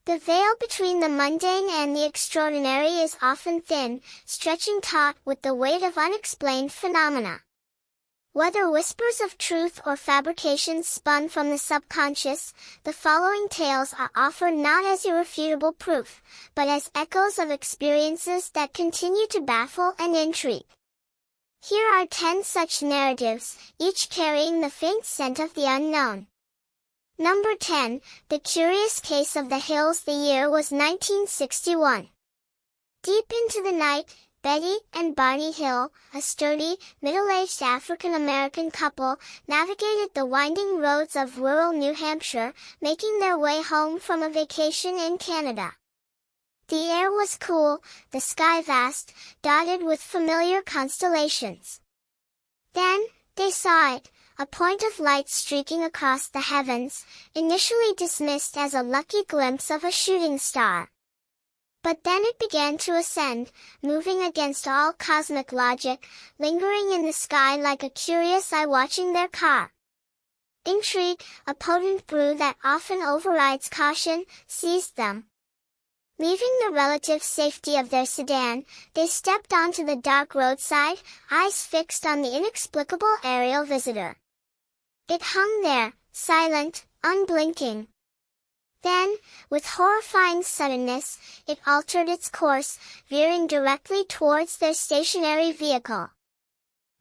The veil between the mundane and the extraordinary is often thin, stretching taut with the weight of unexplained phenomena. Whether whispers of truth or fabrications spun from the subconscious, the following tales are offered not as irrefutable proof, but as echoes of experiences that continue to baffle and intrigue. Here are 10 such narratives, each carrying the faint scent of the unknown. Number 10, The Curious Case of the Hills. The year was 1961. Deep into the night, Betty and Barney Hill, a sturdy, middle-aged African-American couple, navigated the winding roads of rural New Hampshire, making their way home from a vacation in Canada. The air was cool, the sky vast, dotted with familiar constellations. Then, they saw it, a point of light streaking across the heavens, initially dismissed as a lucky glimpse of a shooting star. But then it began to ascend, moving against all cosmic logic, lingering in the sky like a curious eye watching their car. Intrigue, a potent brew that often overrides caution, seized them. Leaving the relative safety of their sedan, they stepped onto the dark roadside, eyes fixed on the inexplicable aerial visitor. It hung there, silent, unblinking. Then, with horrifying suddenness, it altered its course, veering directly towards their stationary vehicle.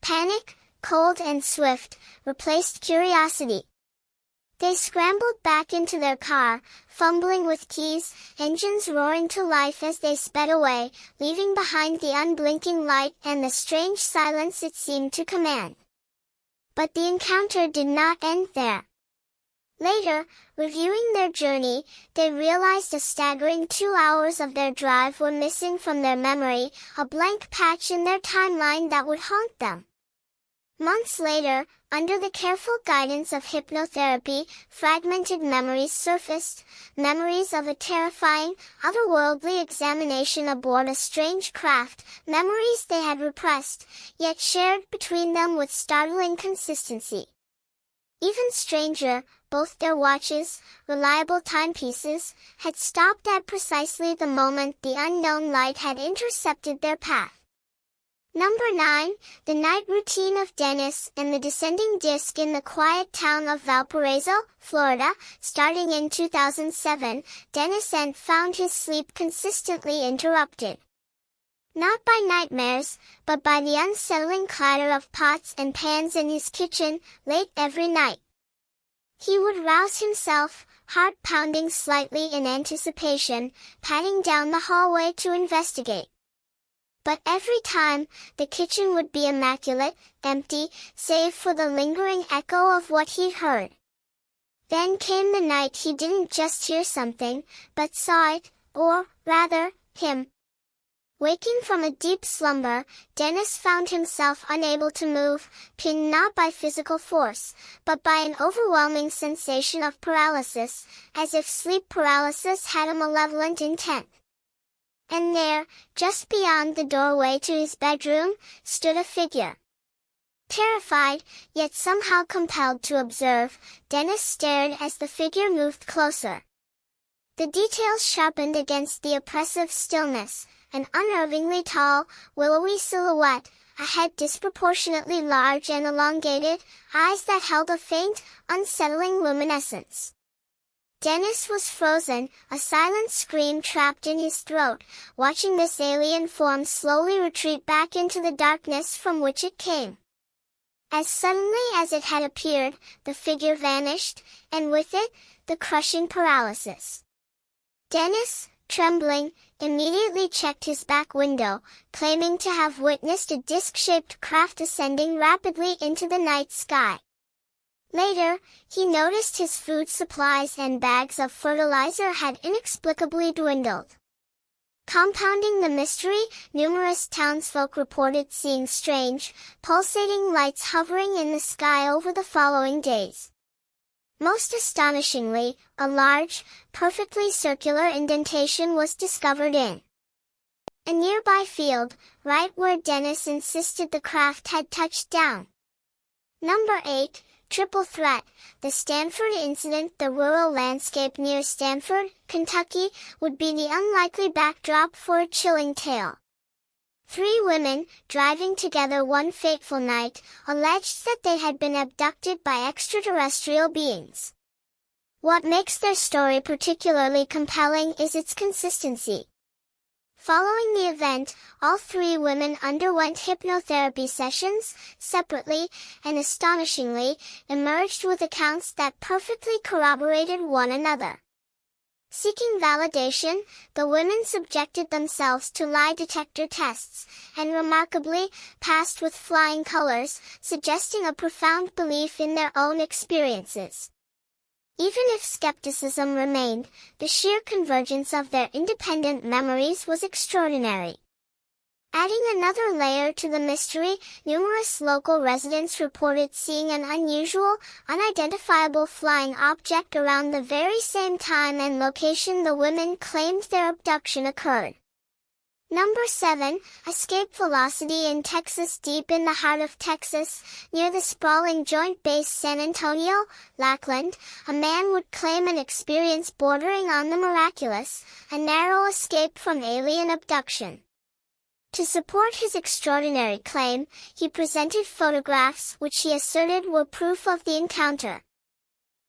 Panic, cold and swift, replaced curiosity. They scrambled back into their car, fumbling with keys, engines roaring to life as they sped away, leaving behind the unblinking light and the strange silence it seemed to command. But the encounter did not end there. Later, reviewing their journey, they realized a staggering 2 hours of their drive were missing from their memory, a blank patch in their timeline that would haunt them. Months later, under the careful guidance of hypnotherapy, fragmented memories surfaced, memories of a terrifying, otherworldly examination aboard a strange craft, memories they had repressed, yet shared between them with startling consistency. Even stranger, both their watches, reliable timepieces, had stopped at precisely the moment the unknown light had intercepted their path. Number 9, The Night Routine of Dennis and the Descending Disc. In the quiet town of Valparaiso, Florida, starting in 2007, Dennis found his sleep consistently interrupted. Not by nightmares, but by the unsettling clatter of pots and pans in his kitchen, late every night. He would rouse himself, heart pounding slightly in anticipation, padding down the hallway to investigate. But every time, the kitchen would be immaculate, empty, save for the lingering echo of what he'd heard. Then came the night he didn't just hear something, but saw it, or, rather, him. Waking from a deep slumber, Dennis found himself unable to move, pinned not by physical force, but by an overwhelming sensation of paralysis, as if sleep paralysis had a malevolent intent. And there, just beyond the doorway to his bedroom, stood a figure. Terrified, yet somehow compelled to observe, Dennis stared as the figure moved closer. The details sharpened against the oppressive stillness, an unnervingly tall, willowy silhouette, a head disproportionately large and elongated, eyes that held a faint, unsettling luminescence. Dennis was frozen, a silent scream trapped in his throat, watching this alien form slowly retreat back into the darkness from which it came. As suddenly as it had appeared, the figure vanished, and with it, the crushing paralysis. Dennis, trembling, immediately checked his back window, claiming to have witnessed a disc-shaped craft ascending rapidly into the night sky. Later, he noticed his food supplies and bags of fertilizer had inexplicably dwindled. Compounding the mystery, numerous townsfolk reported seeing strange, pulsating lights hovering in the sky over the following days. Most astonishingly, a large, perfectly circular indentation was discovered in a nearby field, right where Dennis insisted the craft had touched down. Number 8, triple threat, the Stanford incident, the rural landscape near Stanford, Kentucky, would be the unlikely backdrop for a chilling tale. Three women, driving together one fateful night, alleged that they had been abducted by extraterrestrial beings. What makes their story particularly compelling is its consistency. Following the event, all three women underwent hypnotherapy sessions, separately, and astonishingly, emerged with accounts that perfectly corroborated one another. Seeking validation, the women subjected themselves to lie detector tests, and remarkably, passed with flying colors, suggesting a profound belief in their own experiences. Even if skepticism remained, the sheer convergence of their independent memories was extraordinary. Adding another layer to the mystery, numerous local residents reported seeing an unusual, unidentifiable flying object around the very same time and location the women claimed their abduction occurred. Number 7, escape velocity in Texas. Deep in the heart of Texas, near the sprawling Joint Base San Antonio, Lackland, a man would claim an experience bordering on the miraculous, a narrow escape from alien abduction. To support his extraordinary claim, he presented photographs which he asserted were proof of the encounter.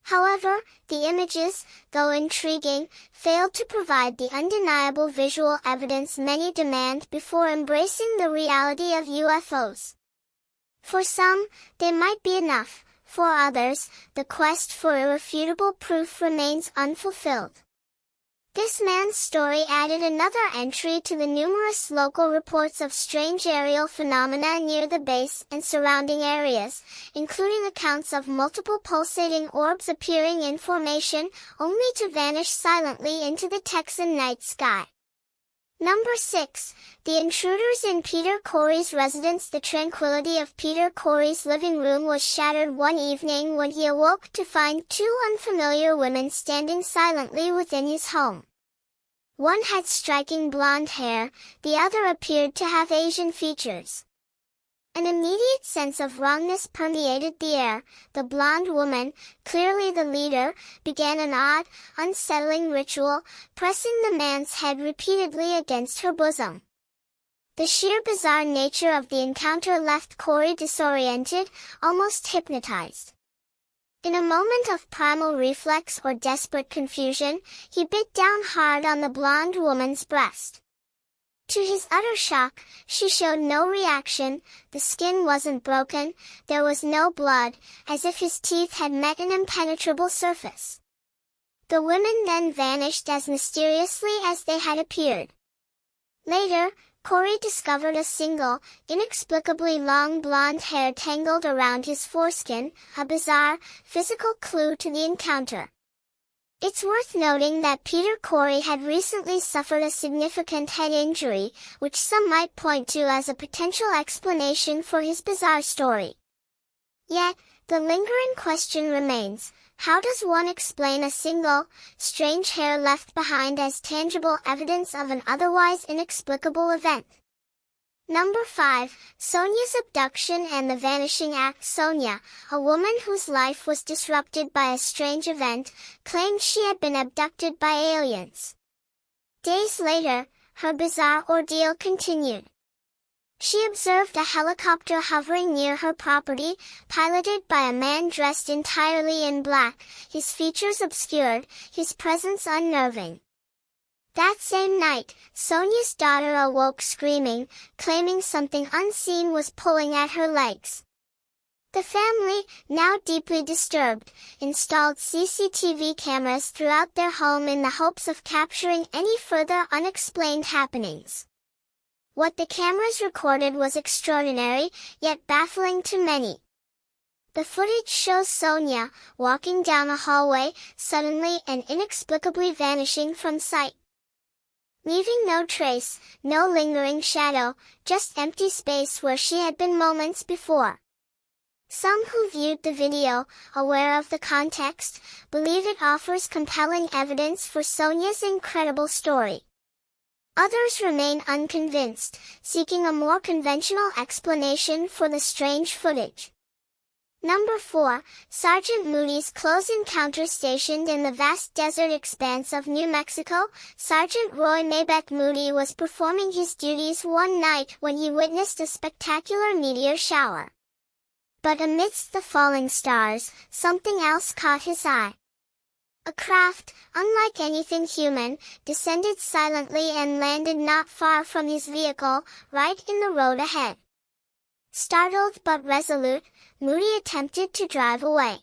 However, the images, though intriguing, failed to provide the undeniable visual evidence many demand before embracing the reality of UFOs. For some, they might be enough; for others, the quest for irrefutable proof remains unfulfilled. This man's story added another entry to the numerous local reports of strange aerial phenomena near the base and surrounding areas, including accounts of multiple pulsating orbs appearing in formation, only to vanish silently into the Texan night sky. Number 6, the intruders in Peter Corey's residence. The tranquility of Peter Corey's living room was shattered one evening when he awoke to find two unfamiliar women standing silently within his home. One had striking blonde hair, the other appeared to have Asian features. An immediate sense of wrongness permeated the air. The blonde woman, clearly the leader, began an odd, unsettling ritual, pressing the man's head repeatedly against her bosom. The sheer bizarre nature of the encounter left Corey disoriented, almost hypnotized. In a moment of primal reflex or desperate confusion, he bit down hard on the blonde woman's breast. To his utter shock, she showed no reaction, the skin wasn't broken, there was no blood, as if his teeth had met an impenetrable surface. The women then vanished as mysteriously as they had appeared. Later, Corey discovered a single, inexplicably long blonde hair tangled around his foreskin, a bizarre, physical clue to the encounter. It's worth noting that Peter Corey had recently suffered a significant head injury, which some might point to as a potential explanation for his bizarre story. Yet, the lingering question remains: how does one explain a single, strange hair left behind as tangible evidence of an otherwise inexplicable event? Number 5, Sonia's abduction and the vanishing act. Sonia, a woman whose life was disrupted by a strange event, claimed she had been abducted by aliens. Days later, her bizarre ordeal continued. She observed a helicopter hovering near her property, piloted by a man dressed entirely in black, his features obscured, his presence unnerving. That same night, Sonia's daughter awoke screaming, claiming something unseen was pulling at her legs. The family, now deeply disturbed, installed CCTV cameras throughout their home in the hopes of capturing any further unexplained happenings. What the cameras recorded was extraordinary, yet baffling to many. The footage shows Sonia, walking down a hallway, suddenly and inexplicably vanishing from sight. Leaving no trace, no lingering shadow, just empty space where she had been moments before. Some who viewed the video, aware of the context, believe it offers compelling evidence for Sonia's incredible story. Others remain unconvinced, seeking a more conventional explanation for the strange footage. Number 4. Sergeant Moody's close encounter. Stationed in the vast desert expanse of New Mexico, Sergeant Roy Maybeck Moody was performing his duties one night when he witnessed a spectacular meteor shower. But amidst the falling stars, something else caught his eye. A craft, unlike anything human, descended silently and landed not far from his vehicle, right in the road ahead. Startled but resolute, Moody attempted to drive away.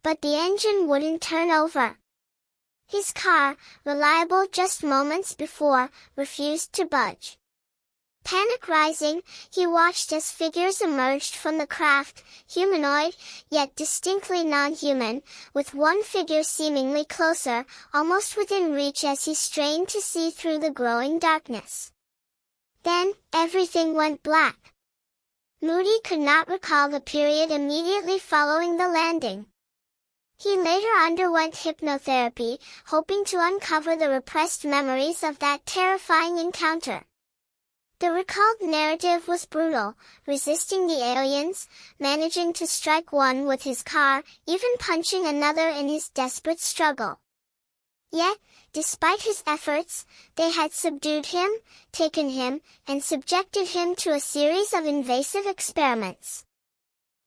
But the engine wouldn't turn over. His car, reliable just moments before, refused to budge. Panic rising, he watched as figures emerged from the craft, humanoid, yet distinctly non-human, with one figure seemingly closer, almost within reach as he strained to see through the growing darkness. Then, everything went black. Moody could not recall the period immediately following the landing. He later underwent hypnotherapy, hoping to uncover the repressed memories of that terrifying encounter. The recalled narrative was brutal, resisting the aliens, managing to strike one with his car, even punching another in his desperate struggle. Yet, despite his efforts, they had subdued him, taken him, and subjected him to a series of invasive experiments.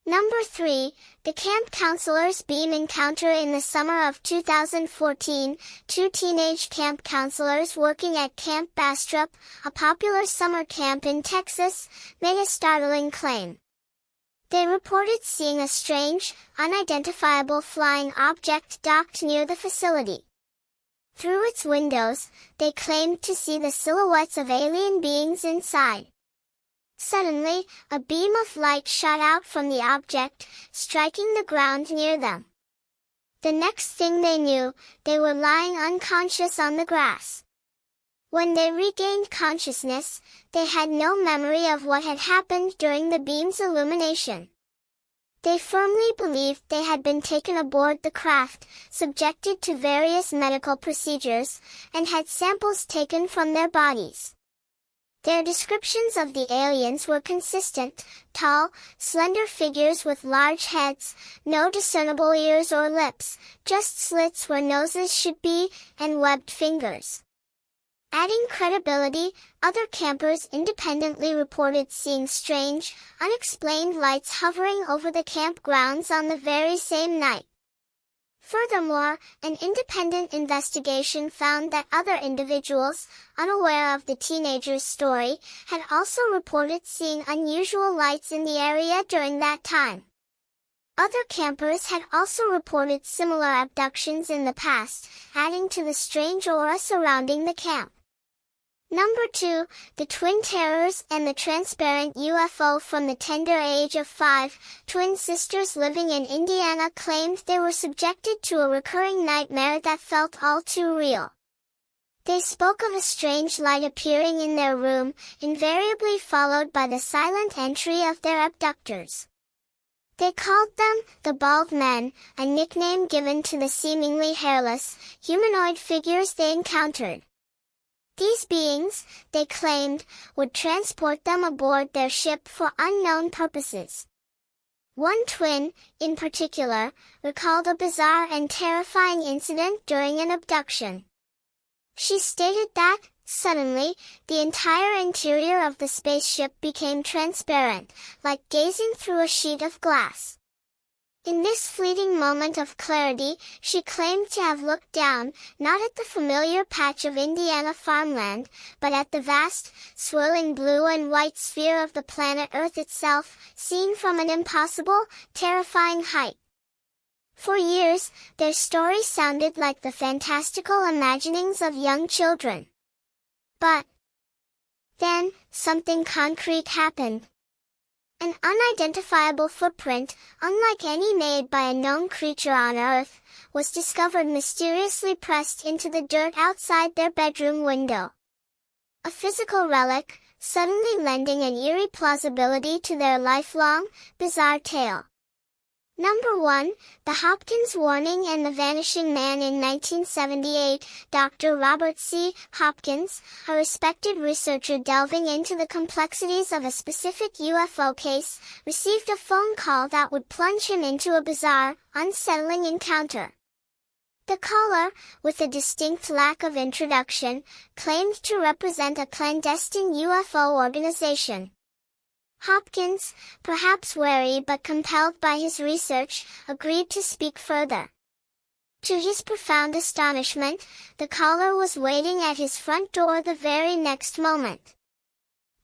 Number 3. The camp counselor's beam encounter. In the summer of 2014, two teenage camp counselors working at Camp Bastrop, a popular summer camp in Texas, made a startling claim. They reported seeing a strange, unidentifiable flying object docked near the facility. Through its windows, they claimed to see the silhouettes of alien beings inside. Suddenly, a beam of light shot out from the object, striking the ground near them. The next thing they knew, they were lying unconscious on the grass. When they regained consciousness, they had no memory of what had happened during the beam's illumination. They firmly believed they had been taken aboard the craft, subjected to various medical procedures, and had samples taken from their bodies. Their descriptions of the aliens were consistent: tall, slender figures with large heads, no discernible ears or lips, just slits where noses should be, and webbed fingers. Adding credibility, other campers independently reported seeing strange, unexplained lights hovering over the campgrounds on the very same night. Furthermore, an independent investigation found that other individuals, unaware of the teenagers' story, had also reported seeing unusual lights in the area during that time. Other campers had also reported similar abductions in the past, adding to the strange aura surrounding the camp. Number 2. The Twin Terrors and the Transparent UFO. From the tender age of 5, twin sisters living in Indiana claimed they were subjected to a recurring nightmare that felt all too real. They spoke of a strange light appearing in their room, invariably followed by the silent entry of their abductors. They called them the Bald Men, a nickname given to the seemingly hairless, humanoid figures they encountered. These beings, they claimed, would transport them aboard their ship for unknown purposes. One twin, in particular, recalled a bizarre and terrifying incident during an abduction. She stated that, suddenly, the entire interior of the spaceship became transparent, like gazing through a sheet of glass. In this fleeting moment of clarity, she claimed to have looked down, not at the familiar patch of Indiana farmland, but at the vast, swirling blue and white sphere of the planet Earth itself, seen from an impossible, terrifying height. For years, their story sounded like the fantastical imaginings of young children. But then, something concrete happened. An unidentifiable footprint, unlike any made by a known creature on Earth, was discovered mysteriously pressed into the dirt outside their bedroom window. A physical relic, suddenly lending an eerie plausibility to their lifelong, bizarre tale. Number 1, The Hopkins Warning and the Vanishing Man. In 1978, Dr. Robert C. Hopkins, a respected researcher delving into the complexities of a specific UFO case, received a phone call that would plunge him into a bizarre, unsettling encounter. The caller, with a distinct lack of introduction, claimed to represent a clandestine UFO organization. Hopkins, perhaps wary but compelled by his research, agreed to speak further. To his profound astonishment, the caller was waiting at his front door the very next moment.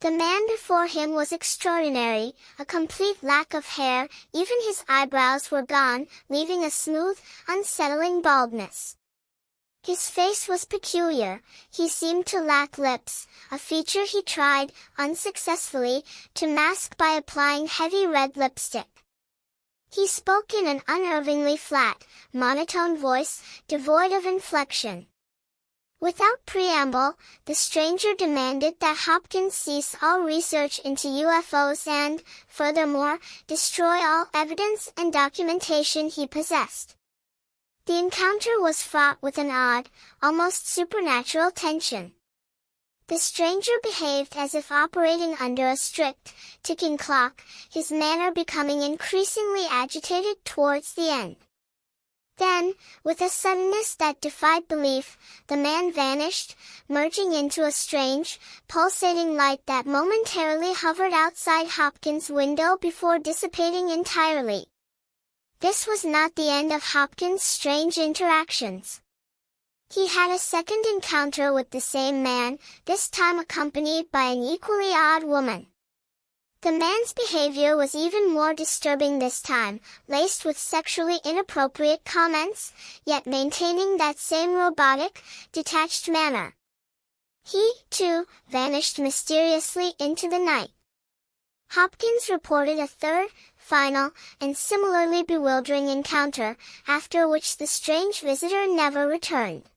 The man before him was extraordinary, a complete lack of hair, even his eyebrows were gone, leaving a smooth, unsettling baldness. His face was peculiar, he seemed to lack lips, a feature he tried, unsuccessfully, to mask by applying heavy red lipstick. He spoke in an unnervingly flat, monotone voice, devoid of inflection. Without preamble, the stranger demanded that Hopkins cease all research into UFOs and, furthermore, destroy all evidence and documentation he possessed. The encounter was fraught with an odd, almost supernatural tension. The stranger behaved as if operating under a strict, ticking clock, his manner becoming increasingly agitated towards the end. Then, with a suddenness that defied belief, the man vanished, merging into a strange, pulsating light that momentarily hovered outside Hopkins' window before dissipating entirely. This was not the end of Hopkins' strange interactions. He had a second encounter with the same man, this time accompanied by an equally odd woman. The man's behavior was even more disturbing this time, laced with sexually inappropriate comments, yet maintaining that same robotic, detached manner. He, too, vanished mysteriously into the night. Hopkins reported a third, final, and similarly bewildering encounter, after which the strange visitor never returned.